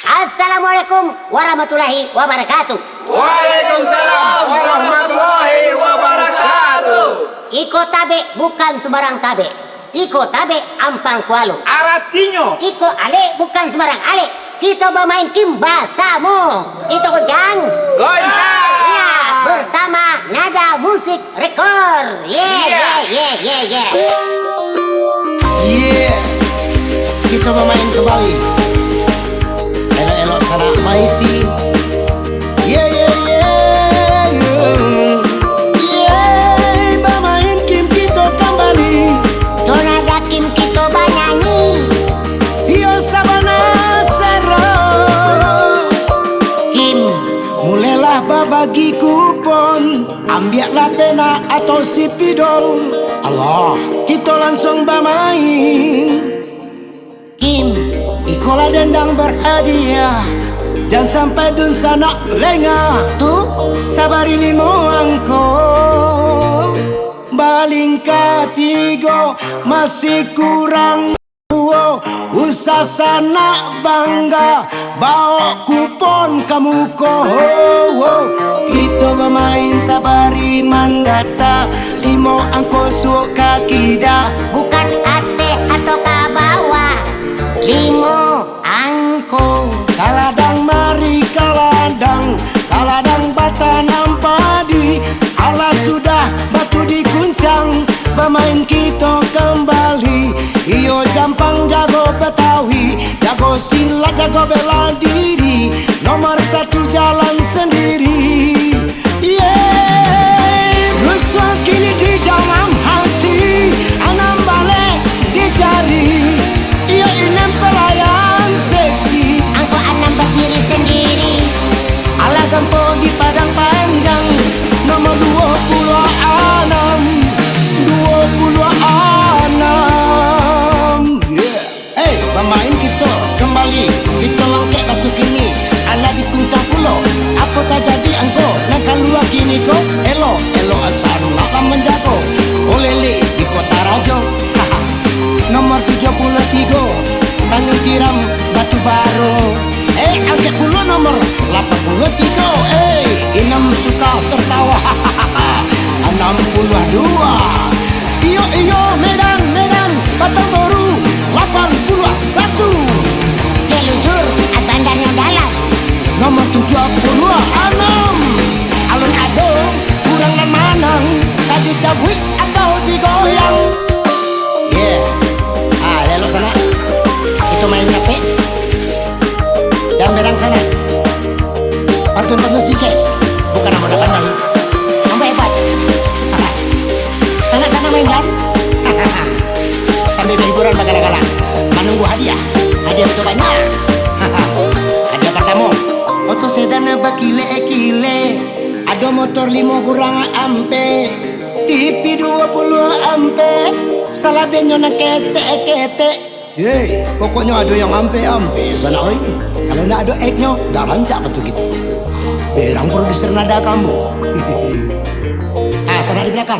Assalamualaikum warahmatullahi wabarakatuh. Waalaikumsalam warahmatullahi wabarakatuh. Iko tabe bukan sembarang tabe. Iko tabe ampang kualu. Artinya Iko ale bukan sembarang ale. Kita bermain kimbasamu. Itu goncang. goncang. Ya, bersama nada musik rekor. Yeah. Kita bermain kembali. Elok-elok sana maisi. Bermain kim kita kembali. Tonada kim kita banyanyi. Iyo sabana sero. Kim Mulailah babagi kupon. Ambillah pena atau si pidol. Allah, kita langsung bermain. Kim Ikola dendang berhadiah. Jangan sampai dun sana lengah. tu Sabari limo angko. Baling katigo masih kurang dua. Usah sana bangga bawa kupon kamu Kita bermain sabari mandata. Limo angko suka kida. bukan ate atau kabawa. Limo angko. Kaladang mari kaladang batanam padi. Allah sudah batu dikuncang. Bermain kita kembali. Iyo jampang jago Betawi. Jago silat jago bela diri. Nomor satu jalan sendiri. Ruswa kini di dalam hati. Anam balik di jari. Iyo inem pelayan seksi. Angko anam berdiri sendiri. Ala gampang di padang panjang. Nomor 26. Hey, bermain kita kembali. Kita langkah batu kini. Ala di puncak pulau. Apa tak jadi angko nak keluar kini ko. Elo asal nak menjago. Olele di kota Rajo. Nomor 73. Tangan tiram batu baru. Angkat pulau nomor 83. Inam suka tertawa. 62. Iyo Medan Batang Toru 81. Telujur bandarnya dalam. Nomor 76. Alun ado kurang dan manang. Tadi cabui atau digoyang. Lelo sana. Itu main capek. Jangan berang sana. Pantun sikit. Bukan nama pandang. Kamu hebat. Sana main kan? Sambil hiburan bagala-gala. Menunggu hadiah. Hadiah itu banyak. Hadiah pertama. Oto sedan bakile-kile. Ada motor 5 kurang ampe. TV 20 ampe. Salah benyo na kete-kete. Pokoknya ada yang ampe-ampe sana oi. Kalau nak ada eknya, dah rancak betul gitu. Berang produser nada kamu. Sana di belakang.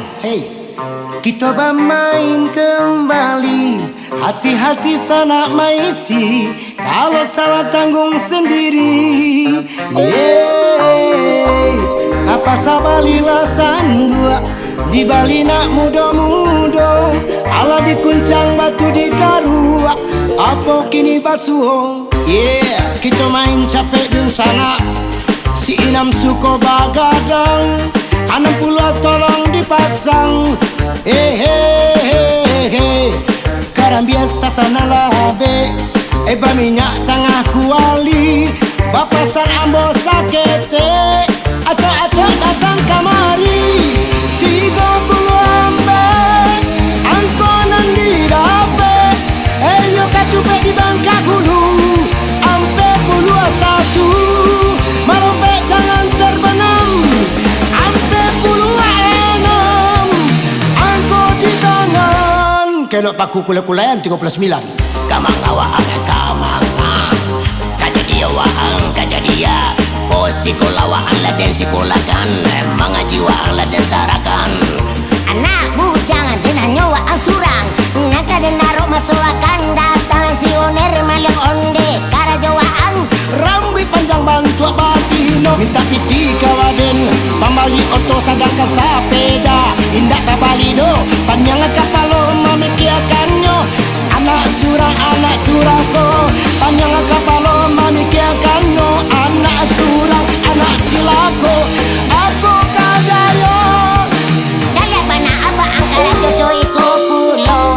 Kita bermain kembali. Hati-hati sana maisi. Kalau salah tanggung sendiri. Kapas sabalilah sandua. Di Bali nak muda-muda. Ala dikuncang batu di Karua. Apa kini basuh. Kita main capek di sana. Si Inam suko bagadang. 60 tolong dipasang. Karang biasa tanah labe. Minyak tengah kuali. Bapasan ambo sakete. Acok-acok datang kamari. 30 ambe. Angkonan di dape. Yo katupe di bangka hulu. Ampe puluh 1. Marompe jangan terbenam. Ampe puluh 6. Angko di tangan. Kelok paku kule-kulean 39. Kamang awaan kajadia waang kajadia. Posiko lawaan laden sikulakan. Mengajiwaan laden sarakan. Anak bujangan dengan nyawa asurang. Naka den naruh masuk akan datang si oner malang onde. Karajawaan minta piti kawaden pambali oto sadang kasapeda indak kabalido panjang kapalo mamikiakannya anak surang anak turako panjang kapalo mamikiakannya anak surang anak cilako aku kadayo Jaya bana aba angkara cucu iku pulau.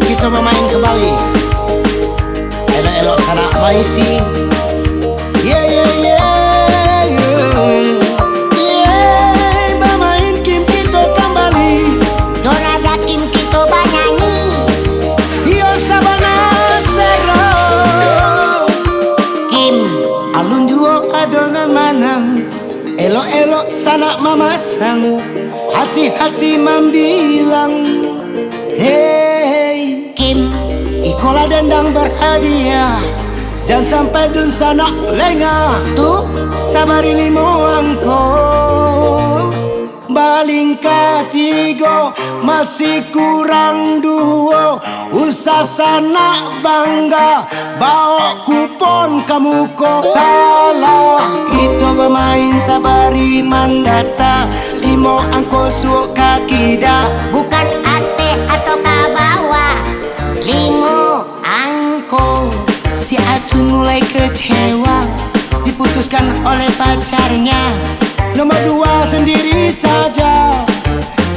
kita bermain kembali elok-elok sanak maisi yeah yeah yeah yeah bermain kim kita kembali Dorada kim kita banyanyi. iyo sabana segro Kim alun juo adonan manang elok-elok sanak mamasang hati-hati membilang hey Kim ikola dendang berhadiah jangan sampai dun sanak lengah tu sabari limo angko baling katigo masih kurang duo usah sanak bangga bawa kupon kamu kok salah kita bermain sabari mandata limo angko suok kakida bukan ate atau kabawa. Limo angko. si Atun mulai kecewa diputuskan oleh pacarnya nomor 2 sendiri saja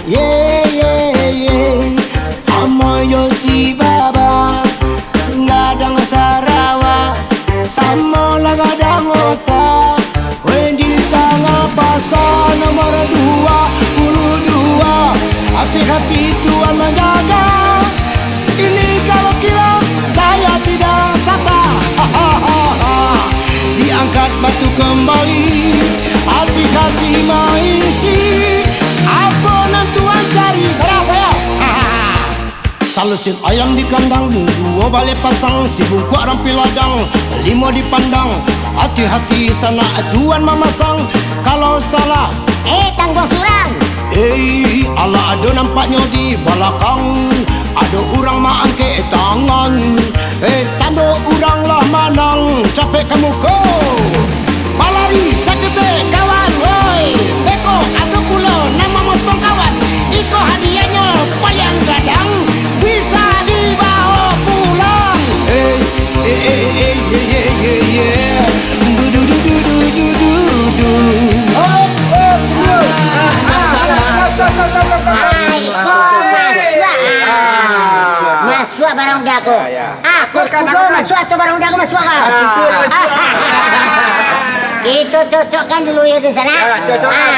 yeah yeah yeah amoyo si baba ngadang sarawa sama lagadang otak Wendy tengah pasar nomor 22 hati-hati Tuhan menjaga ini kalau kilau saya tidak saka diangkat batu kembali hati-hati maisi apa nantuan cari berapa ya salusin ayam di kandang dua balik pasang si bungkuk rampil ladang limo dipandang hati-hati sana tuan memasang kalau salah Tanggo surang. ala ada nampaknya di belakang ada orang maangke tangan tando orang lah manang capek kamu ko balari sakete kawan woi beko ada pula nama motong kawan iko hadiahnya payang gadang bisa dibawa pulang du du du du du du du du Masuk barang dago. Aku kudo masuk atau barang dago masuk kau. Itu cocokkan dulu ya di sana. Cocokkan.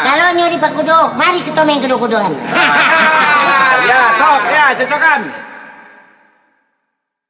Kalau nyuri pak kudo, mari kita main kudo-kudoan.